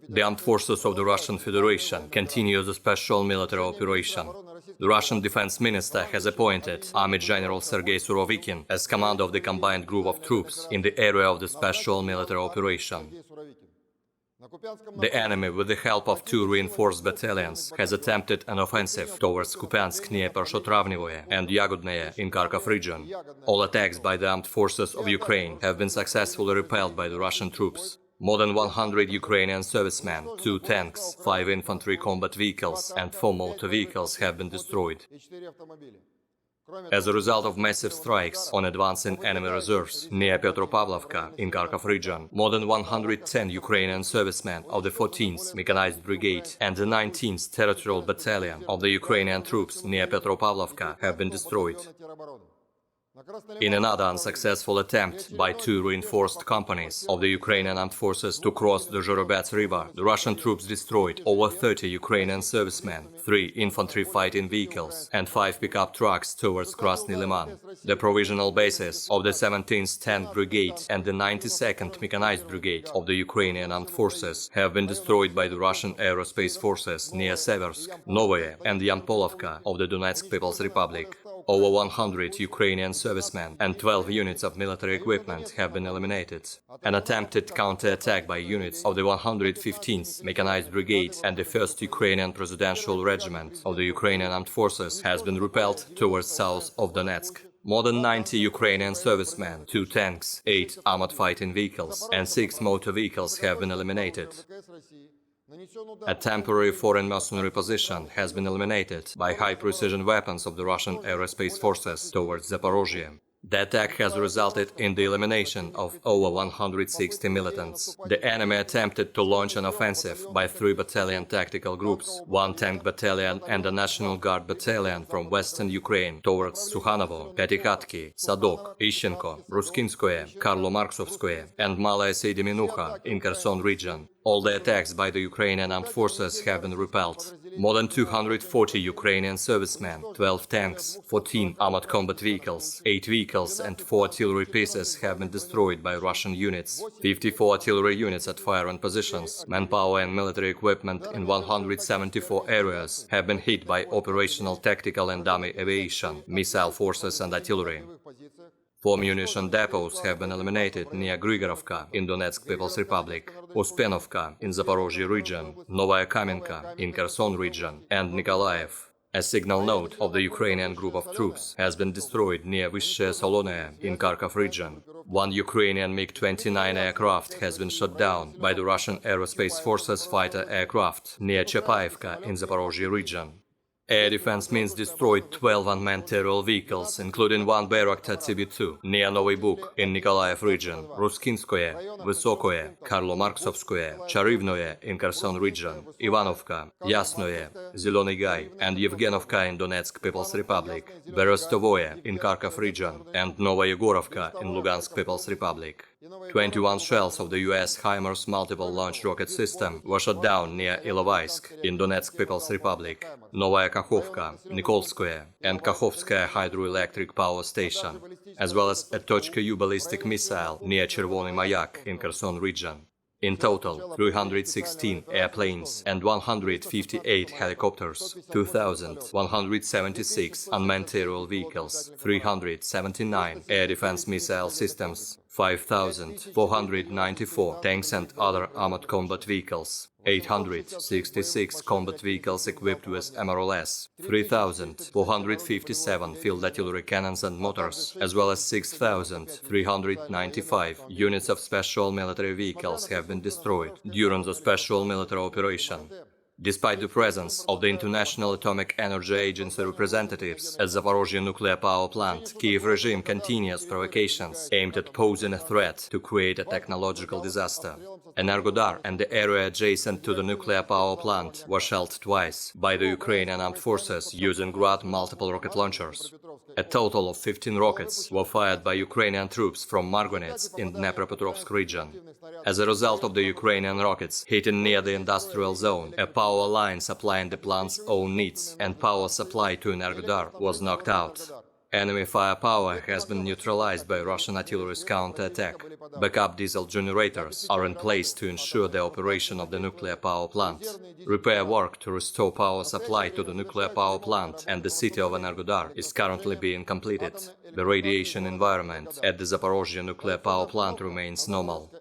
The armed forces of the Russian Federation continue the special military operation. The Russian defense minister has appointed Army General Sergei Surovikin as commander of the combined group of troops in the area of the special military operation. The enemy, with the help of 2 reinforced battalions, has attempted an offensive towards Kupiansk near Pershotravnevskoye and Yagodnaya in Kharkov region. All attacks by the armed forces of Ukraine have been successfully repelled by the Russian troops. More than 100 Ukrainian servicemen, 2 tanks, 5 infantry combat vehicles and 4 motor vehicles have been destroyed. As a result of massive strikes on advancing enemy reserves near Petropavlovka in Kharkov region, more than 110 Ukrainian servicemen of the 14th Mechanized Brigade and the 19th Territorial Battalion of the Ukrainian troops near Petropavlovka have been destroyed. In another unsuccessful attempt by 2 reinforced companies of the Ukrainian armed forces to cross the Zhorobets River, the Russian troops destroyed over 30 Ukrainian servicemen, 3 infantry fighting vehicles and 5 pickup trucks towards Krasny Liman. The provisional bases of the 17th Tank Brigade and the 92nd Mechanized Brigade of the Ukrainian armed forces have been destroyed by the Russian aerospace forces near Seversk, Novoye and Yampolovka of the Donetsk People's Republic. Over 100 Ukrainian servicemen and 12 units of military equipment have been eliminated. An attempted counter-attack by units of the 115th Mechanized Brigade and the 1st Ukrainian Presidential Regiment of the Ukrainian Armed Forces has been repelled towards south of Donetsk. More than 90 Ukrainian servicemen, 2 tanks, 8 armored fighting vehicles and 6 motor vehicles have been eliminated. A temporary foreign mercenary position has been eliminated by high-precision weapons of the Russian aerospace forces towards Zaporozhye. The attack has resulted in the elimination of over 160 militants. The enemy attempted to launch an offensive by 3 battalion tactical groups, 1 tank battalion and a National Guard battalion from western Ukraine towards Sukhanovo, Pyatikhatki, Sadok, Ishchenko, Ruskinskoye, Karlo-Marksovskoye and Malaya Seydemenuha in Kherson region. All the attacks by the Ukrainian armed forces have been repelled. More than 240 Ukrainian servicemen, 12 tanks, 14 armored combat vehicles, 8 vehicles and 4 artillery pieces have been destroyed by Russian units. 54 artillery units at firing positions, manpower and military equipment in 174 areas have been hit by operational, tactical and dummy aviation, missile forces and artillery. 4 munition depots have been eliminated near Grigorovka in Donetsk People's Republic, Uspenovka in Zaporozhye region, Novaya Kamenka in Kherson region, and Nikolaev. A signal note of the Ukrainian group of troops has been destroyed near Vyshchaya Solonaya in Kharkov region. 1 Ukrainian MiG-29 aircraft has been shot down by the Russian Aerospace Forces fighter aircraft near Chapaevka in Zaporozhye region. Air defense means destroyed 12 unmanned aerial vehicles, including 1 Bayraktar TB2 near Novy Buk in Nikolaev region, Ruskinskoye, Vysokoye, Karlo-Marksovskoye, Charivnoye in Kherson region, Ivanovka, Yasnoye, Zeleny Gai and Yevgenovka in Donetsk People's Republic, Berestovoye in Kharkov region and Novoyegorovka in Lugansk People's Republic. 21 shells of the US HIMARS multiple launch rocket system were shot down near Ilovaisk in Donetsk People's Republic, Novaya Kakhovka, Nikolskoye and Kakhovskaya hydroelectric power station, as well as a Tochka-U ballistic missile near Chervony Mayak in Kherson region. In total, 316 airplanes and 158 helicopters, 2,176 unmanned aerial vehicles, 379 air defense missile systems, 5,494 tanks and other armored combat vehicles, 866 combat vehicles equipped with MRLS, 3,457 field artillery cannons and mortars, as well as 6,395 units of special military vehicles have been destroyed during the special military operation. Despite the presence of the International Atomic Energy Agency representatives at Zaporozhye nuclear power plant, Kiev regime continues provocations aimed at posing a threat to create a technological disaster. Energodar and the area adjacent to the nuclear power plant were shelled twice by the Ukrainian armed forces using Grad multiple rocket launchers. A total of 15 rockets were fired by Ukrainian troops from Marganets in Dnepropetrovsk region. As a result of the Ukrainian rockets hitting near the industrial zone, a power line supplying the plant's own needs and power supply to Energodar was knocked out. Enemy firepower has been neutralized by Russian artillery's counterattack. Backup diesel generators are in place to ensure the operation of the nuclear power plant. Repair work to restore power supply to the nuclear power plant and the city of Energodar is currently being completed. The radiation environment at the Zaporozhye nuclear power plant remains normal.